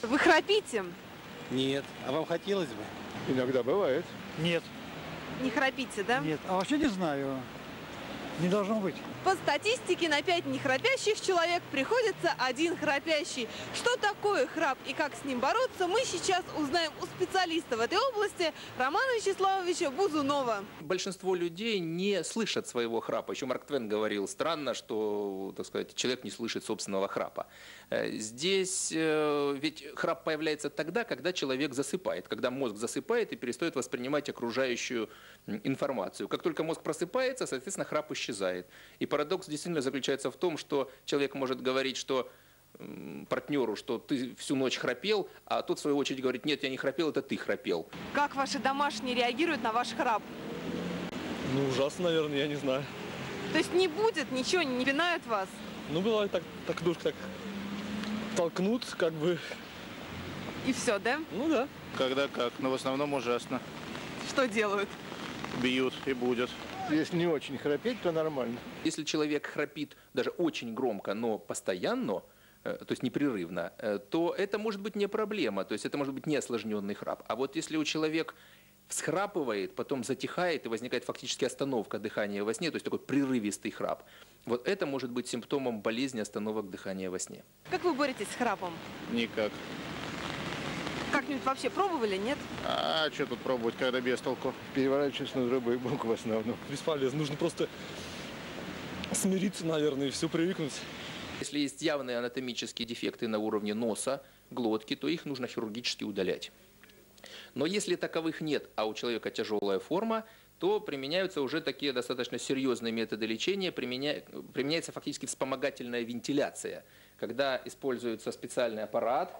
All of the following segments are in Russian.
Вы храпите? Нет. А вам хотелось бы? Иногда бывает. Нет, Не храпите, да? нет. А вообще не знаю. Не должно быть. По статистике на 5 нехрапящих человек приходится 1 храпящий. Что такое храп и как с ним бороться, мы сейчас узнаем у специалиста в этой области Романа Вячеславовича Бузунова. Большинство людей не слышат своего храпа. Еще Марк Твен говорил, странно, что, так сказать, человек не слышит собственного храпа. Здесь ведь храп появляется тогда, когда человек засыпает, когда мозг засыпает и перестает воспринимать окружающую информацию. Как только мозг просыпается, соответственно, храп исчезает. И парадокс действительно заключается в том, что человек может говорить, что партнеру, что ты всю ночь храпел, а тот в свою очередь говорит, нет, я не храпел, это ты храпел. Как ваши домашние реагируют на ваш храп? Ну, ужасно, наверное, я не знаю. То есть не будет, ничего, не пинают вас? Ну, бывает так душка так толкнут, как бы. И все, да? Ну, да. Когда как, но в основном ужасно. Что делают? Бьют и будет. Если не очень храпеть, то нормально. Если человек храпит даже очень громко, но постоянно, то есть непрерывно, то это может быть не проблема, то есть это может быть не осложненный храп. А вот если у человека всхрапывает, потом затихает и возникает фактически остановка дыхания во сне, то есть такой прерывистый храп, вот это может быть симптомом болезни остановок дыхания во сне. Как вы боретесь с храпом? Никак. Как-нибудь вообще пробовали, нет? А что тут пробовать, когда без толку? Переворачиваюсь на другой бок в основном. Бесполезно. Нужно просто смириться, наверное, и все привыкнуть. Если есть явные анатомические дефекты на уровне носа, глотки, то их нужно хирургически удалять. Но если таковых нет, а у человека тяжелая форма, то применяются уже такие достаточно серьезные методы лечения, применяется фактически вспомогательная вентиляция, когда используется специальный аппарат,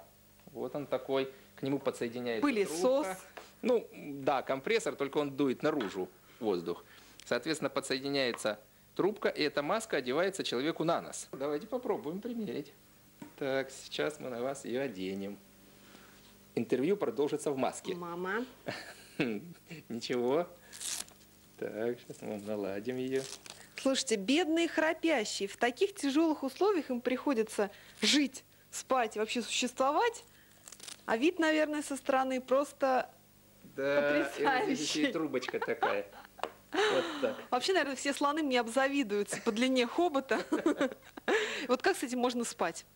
вот он такой, к нему подсоединяется Пылесос. трубка. Ну, да, компрессор, только он дует наружу воздух. Соответственно, подсоединяется трубка, и эта маска одевается человеку на нос. Давайте попробуем примерить. Так, сейчас мы на вас ее оденем. Интервью продолжится в маске. Мама. Ничего. Так, сейчас мы наладим ее. Слушайте, бедные храпящие, в таких тяжелых условиях им приходится жить, спать и вообще существовать. А вид, наверное, со стороны просто Да, и вот здесь потрясающий. еще и трубочка такая. Вот так. Вообще, наверное, все слоны мне обзавидуются по длине хобота. Вот как с этим можно спать?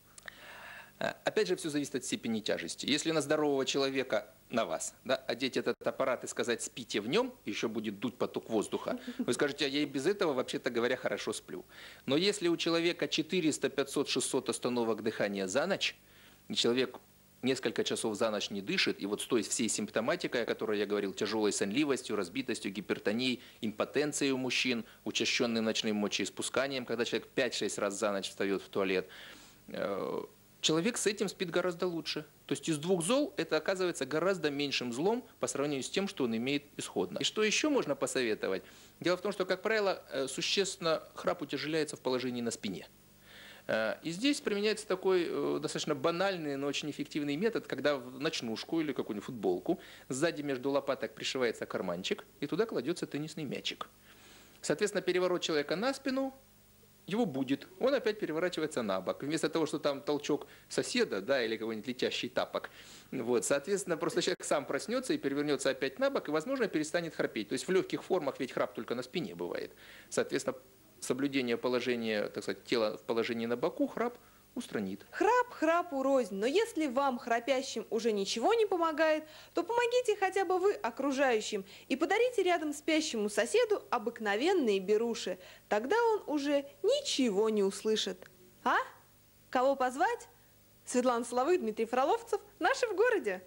Опять же, все зависит от степени тяжести. Если на здорового человека, на вас, да, одеть этот аппарат и сказать «спите в нем», еще будет дуть поток воздуха, вы скажете, а я и без этого, вообще-то говоря, хорошо сплю. Но если у человека 400, 500, 600 остановок дыхания за ночь, и человек несколько часов за ночь не дышит, и вот с той всей симптоматикой, о которой я говорил, тяжелой сонливостью, разбитостью, гипертонией, импотенцией у мужчин, учащенным ночным мочеиспусканием, когда человек 5-6 раз за ночь встает в туалет, человек с этим спит гораздо лучше. То есть из двух зол это оказывается гораздо меньшим злом по сравнению с тем, что он имеет исходно. И что еще можно посоветовать? Дело в том, что, как правило, существенно храп утяжеляется в положении на спине. И здесь применяется такой достаточно банальный, но очень эффективный метод, когда в ночнушку или какую-нибудь футболку сзади между лопаток пришивается карманчик, и туда кладется теннисный мячик. Соответственно, переворот человека на спину его будет, он опять переворачивается на бок. Вместо того, что там толчок соседа, да, или какой-нибудь летящий тапок. Вот, соответственно, просто человек сам проснется и перевернется опять на бок, и, возможно, перестанет храпеть. То есть в легких формах ведь храп только на спине бывает. Соответственно, соблюдение положения, так сказать, тела в положении на боку храп устранит. Храп храпу рознь, но если вам, храпящим, уже ничего не помогает, то помогите хотя бы вы окружающим и подарите рядом спящему соседу обыкновенные беруши. Тогда он уже ничего не услышит. А? Кого позвать? Светлана Соловых, Дмитрий Фроловцев. Наши в городе.